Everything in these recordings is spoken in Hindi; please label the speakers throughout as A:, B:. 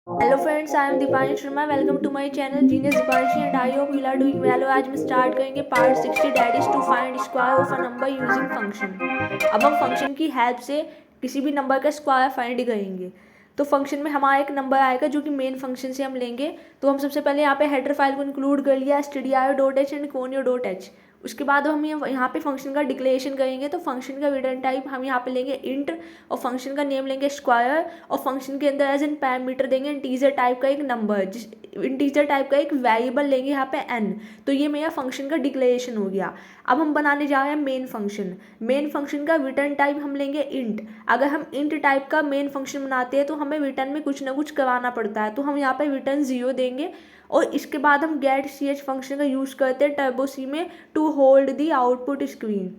A: Hello friends, I am Dipanshu Sharma. Welcome to my channel Genius Dipanshu and I hope you are doing well. आज हम स्टार्ट करेंगे part 60 that is to find square of a number using function. अब हम फंक्शन की हेल्प से किसी भी नंबर का स्क्वायर फाइंड करेंगे। तो फंक्शन में हमारा एक नंबर आएगा जो कि मेन फंक्शन से हम लेंगे। तो हम सबसे पहले यहाँ पे हेडर फाइल को इंक्लूड कर लिया stdio.h एंड conio.h। उसके बाद हम यहाँ पे फंक्शन का डिक्लेरेशन करेंगे। तो फंक्शन का रिटर्न टाइप हम यहाँ पे लेंगे इंट और फंक्शन का नेम लेंगे स्क्वायर और फंक्शन के अंदर एज एन पैरामीटर देंगे इंटीजर टाइप का एक नंबर, जिस इंटीजर टाइप का एक वेरिएबल लेंगे यहाँ पे n। तो ये मेरा फंक्शन का डिक्लेरेशन हो गया। अब हम बनाने जा रहे हैं मेन फंक्शन। मेन फंक्शन का रिटर्न टाइप हम लेंगे इंट। अगर हम इंट टाइप का मेन फंक्शन बनाते हैं तो हमें रिटर्न में कुछ ना कुछ कराना पड़ता है। तो हम यहाँ पे रिटर्न 0 देंगे और इसके बाद हम गेट ch फंक्शन का यूज़ करते हैं टर्बो सी में to hold the output screen.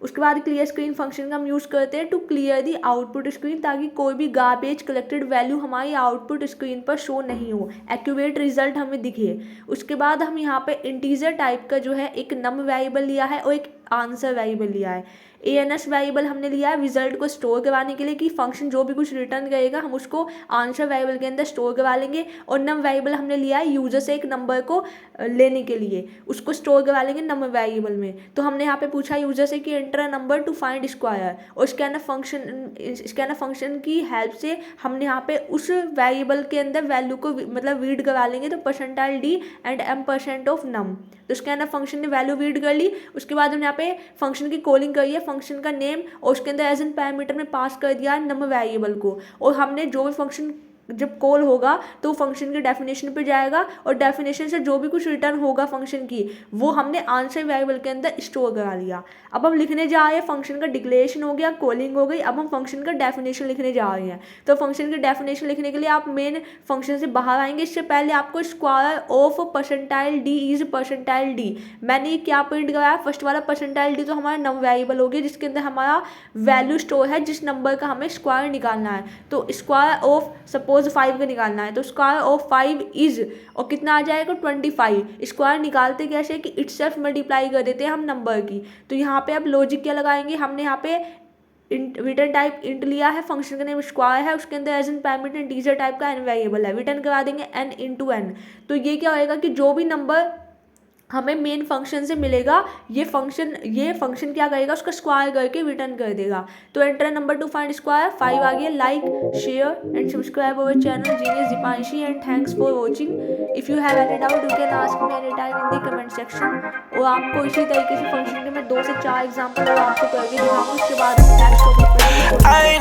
A: उसके बाद क्लियर स्क्रीन फंक्शन का हम यूज़ करते हैं to clear the output screen, ताकि कोई भी गार्बेज कलेक्टेड वैल्यू हमारी आउटपुट स्क्रीन पर शो नहीं हो, एक्यूरेट रिजल्ट हमें दिखे। उसके बाद हम यहाँ पे इंटीजर टाइप का जो है एक नम वेरिएबल लिया है और एक आंसर वेरिएबल लिया है। ans वेरिएबल हमने लिया है रिजल्ट को स्टोर करवाने के लिए कि फंक्शन जो भी कुछ रिटर्न करेगा हम उसको आंसर वेरिएबल के अंदर स्टोर करवा लेंगे। और नम वेरिएबल हमने लिया है यूजर से एक नंबर को लेने के लिए, उसको स्टोर करवा लेंगे नम वेरिएबल में। तो हमने यहाँ पे पूछा यूजर से कि enter a number to find square, और स्कैनर फंक्शन की हेल्प से हमने यहाँ पे उस वेरिएबल के अंदर वैल्यू को मतलब रीड करवा लेंगे। तो %d एंड m% ऑफ नम। तो स्कैनर फंक्शन ने वैल्यू रीड कर ली। उसके बाद हमने यहाँ पे फंक्शन की कॉलिंग करी है, फंक्शन का नेम और उसके अंदर एज एन पैरामीटर में पास कर दिया नम वेरिएबल को। और हमने जो भी फंक्शन जब कॉल होगा तो फंक्शन के डेफिनेशन पे जाएगा और डेफिनेशन से जो भी कुछ रिटर्न होगा फंक्शन की वो हमने आंसर वेरिएबल के अंदर स्टोर करा लिया। अब हम लिखने जा रहे हैं, फंक्शन का डिक्लेरेशन हो गया, कॉलिंग हो गई। अब हम फंक्शन का डेफिनेशन लिखने जा रहे हैं। तो फंक्शन की डेफिनेशन लिखने के लिए आप मेन फंक्शन से बाहर आएंगे। इससे पहले आपको square of %d is %d, मैंने ये क्या प्रिंट कराया, फर्स्ट वाला %d तो हमारा नम वेरिएबल हो गया जिसके अंदर हमारा वैल्यू स्टोर है जिस नंबर का हमें स्क्वायर निकालना है। तो स्क्वायर ऑफ सपोज 5 का निकालना है, तो स्क्वायर ऑफ 5 इज और कितना आ जाएगा 25। स्क्वायर निकालते कैसे कि इटसेल्फ मल्टीप्लाई कर देते हैं हम नंबर की। तो यहाँ पे अब लॉजिक क्या लगाएंगे, हमने यहाँ पे रिटर्न टाइप इंट लिया है, फंक्शन का नेम स्क्वायर है, उसके अंदर as an parameter integer type का n वेरिएबल है, रिटर्न करा देंगे n इंटू n। तो ये क्या होएगा कि जो भी नंबर हमें मेन फंक्शन से मिलेगा ये फंक्शन क्या करेगा, उसका स्क्वायर करके रिटर्न कर देगा। तो enter number to find square 5 आ गया। Like share and subscribe our channel genius Deepanshi and thanks for watching. If you have any doubt you can ask me any time in the comment section. और आपको इसी तरीके से फंक्शन के मैं 2 से 4 एग्जाम्पल और आपको करके दिखाऊंगा। उसके बाद नेक्स्ट टॉपिक पर